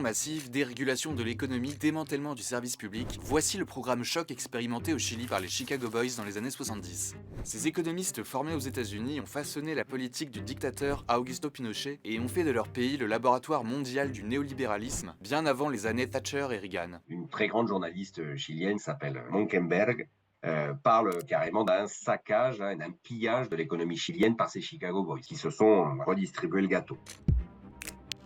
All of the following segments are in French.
Massive, dérégulation de l'économie, démantèlement du service public, voici le programme choc expérimenté au Chili par les Chicago Boys dans les années 70. Ces économistes formés aux États-Unis ont façonné la politique du dictateur Augusto Pinochet et ont fait de leur pays le laboratoire mondial du néolibéralisme, bien avant les années Thatcher et Reagan. Une très grande journaliste chilienne s'appelle Monkenberg, parle carrément d'un saccage, d'un pillage de l'économie chilienne par ces Chicago Boys, qui se sont redistribués le gâteau.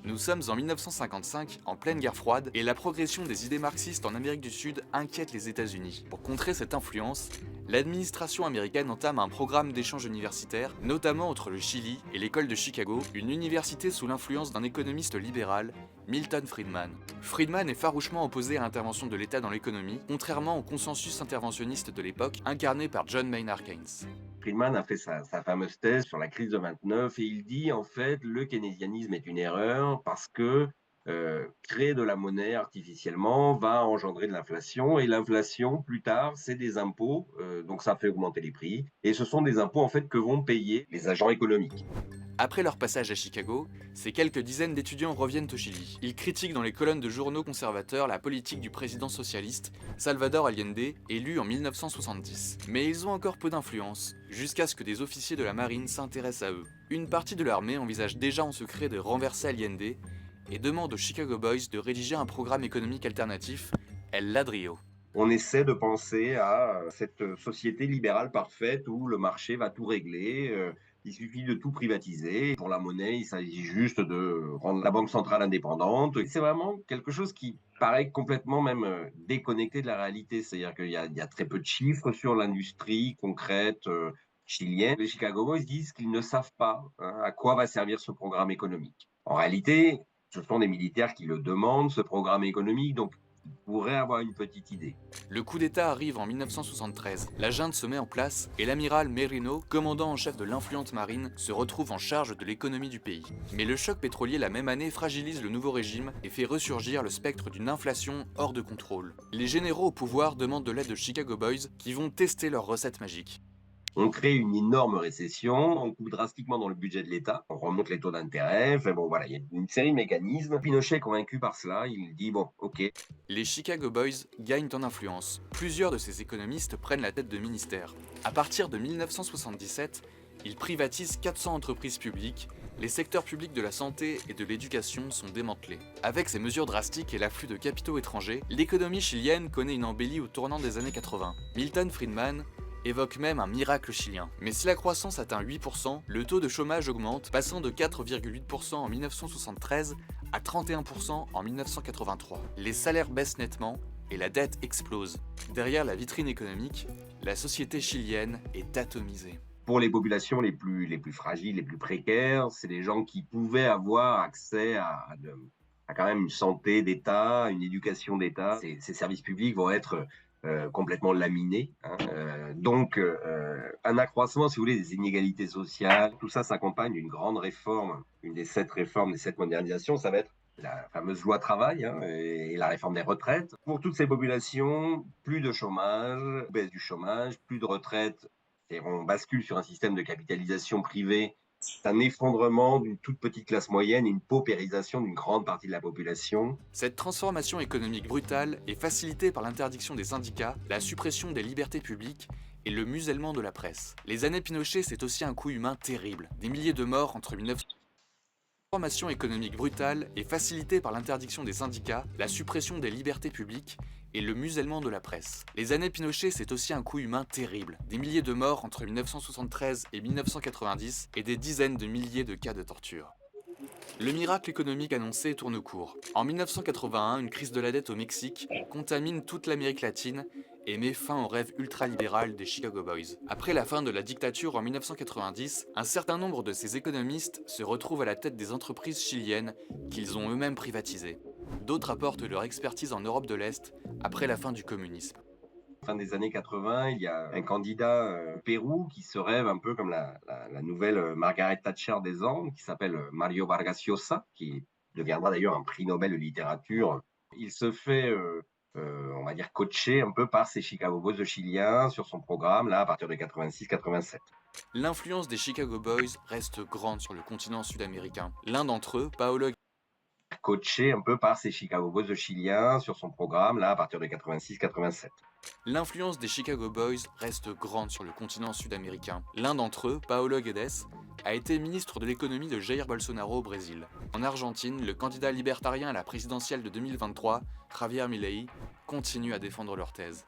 Nous sommes en 1955, en pleine guerre froide, et la progression des idées marxistes en Amérique du Sud inquiète les États-Unis. Pour contrer cette influence, l'administration américaine entame un programme d'échange universitaire, notamment entre le Chili et l'école de Chicago, une université sous l'influence d'un économiste libéral, Milton Friedman. Friedman est farouchement opposé à l'intervention de l'État dans l'économie, contrairement au consensus interventionniste de l'époque, incarné par John Maynard Keynes. Friedman a fait sa fameuse thèse sur la crise de 29 et il dit en fait le keynésianisme est une erreur parce que créer de la monnaie artificiellement va engendrer de l'inflation et l'inflation plus tard c'est des impôts, donc ça fait augmenter les prix et ce sont des impôts en fait que vont payer les agents économiques. Après leur passage à Chicago, ces quelques dizaines d'étudiants reviennent au Chili. Ils critiquent dans les colonnes de journaux conservateurs la politique du président socialiste, Salvador Allende, élu en 1970. Mais ils ont encore peu d'influence, jusqu'à ce que des officiers de la marine s'intéressent à eux. Une partie de l'armée envisage déjà en secret de renverser Allende et demande aux Chicago Boys de rédiger un programme économique alternatif, El Ladrillo. On essaie de penser à cette société libérale parfaite où le marché va tout régler. Il suffit de tout privatiser. Pour la monnaie, il s'agit juste de rendre la banque centrale indépendante. C'est vraiment quelque chose qui paraît complètement même déconnecté de la réalité. C'est-à-dire qu'il y a très peu de chiffres sur l'industrie concrète chilienne. Les Chicago Boys disent qu'ils ne savent pas à quoi va servir ce programme économique. En réalité, ce sont des militaires qui le demandent, ce programme économique. Donc, pourrait avoir une petite idée. Le coup d'État arrive en 1973, la junte se met en place et l'amiral Merino, commandant en chef de l'influente marine, se retrouve en charge de l'économie du pays. Mais le choc pétrolier la même année fragilise le nouveau régime et fait ressurgir le spectre d'une inflation hors de contrôle. Les généraux au pouvoir demandent de l'aide de Chicago Boys qui vont tester leurs recettes magiques. On crée une énorme récession, on coupe drastiquement dans le budget de l'État, on remonte les taux d'intérêt, enfin bon voilà, il y a une série de mécanismes. Pinochet est convaincu par cela, il dit bon, ok. Les Chicago Boys gagnent en influence. Plusieurs de ces économistes prennent la tête de ministères. À partir de 1977, ils privatisent 400 entreprises publiques, les secteurs publics de la santé et de l'éducation sont démantelés. Avec ces mesures drastiques et l'afflux de capitaux étrangers, l'économie chilienne connaît une embellie au tournant des années 80. Milton Friedman évoque même un miracle chilien. Mais si la croissance atteint 8%, le taux de chômage augmente, passant de 4,8% en 1973 à 31% en 1983. Les salaires baissent nettement et la dette explose. Derrière la vitrine économique, la société chilienne est atomisée. Pour les populations les plus fragiles, les plus précaires, c'est des gens qui pouvaient avoir accès à quand même une santé d'État, une éducation d'État. Ces services publics vont être complètement laminés. Donc, un accroissement, si vous voulez, des inégalités sociales. Tout ça s'accompagne d'une grande réforme, une des 7 réformes, des 7 modernisations, ça va être la fameuse loi travail et la réforme des retraites. Pour toutes ces populations, plus de chômage, baisse du chômage, plus de retraite, et on bascule sur un système de capitalisation privée. C'est un effondrement d'une toute petite classe moyenne et une paupérisation d'une grande partie de la population. Cette transformation économique brutale est facilitée par l'interdiction des syndicats, la suppression des libertés publiques et le musellement de la presse. Les années Pinochet, c'est aussi un coup humain terrible. Des milliers de morts entre 1900 transformation économique brutale est facilitée par l'interdiction des syndicats, la suppression des libertés publiques et le musellement de la presse. Les années Pinochet, c'est aussi un coup humain terrible. Des milliers de morts entre 1973 et 1990 et des dizaines de milliers de cas de torture. Le miracle économique annoncé tourne court. En 1981, une crise de la dette au Mexique contamine toute l'Amérique latine et met fin au rêve ultralibéral des Chicago Boys. Après la fin de la dictature en 1990, un certain nombre de ces économistes se retrouvent à la tête des entreprises chiliennes qu'ils ont eux-mêmes privatisées. D'autres apportent leur expertise en Europe de l'Est après la fin du communisme. Fin des années 80, il y a un candidat au Pérou qui se rêve un peu comme la nouvelle Margaret Thatcher des Andes, qui s'appelle Mario Vargas Llosa, qui deviendra d'ailleurs un prix Nobel de littérature. Il se fait, on va dire, coacher un peu par ces Chicago Boys chiliens sur son programme, là, à partir de 86-87. L'influence des Chicago Boys reste grande sur le continent sud-américain. L'un d'entre eux, Paolo coaché un peu par ces Chicago Bulls chiliens sur son programme, là, à partir de 86-87. L'influence des Chicago Boys reste grande sur le continent sud-américain. L'un d'entre eux, Paulo Guedes, a été ministre de l'économie de Jair Bolsonaro au Brésil. En Argentine, le candidat libertarien à la présidentielle de 2023, Javier Milei, continue à défendre leur thèse.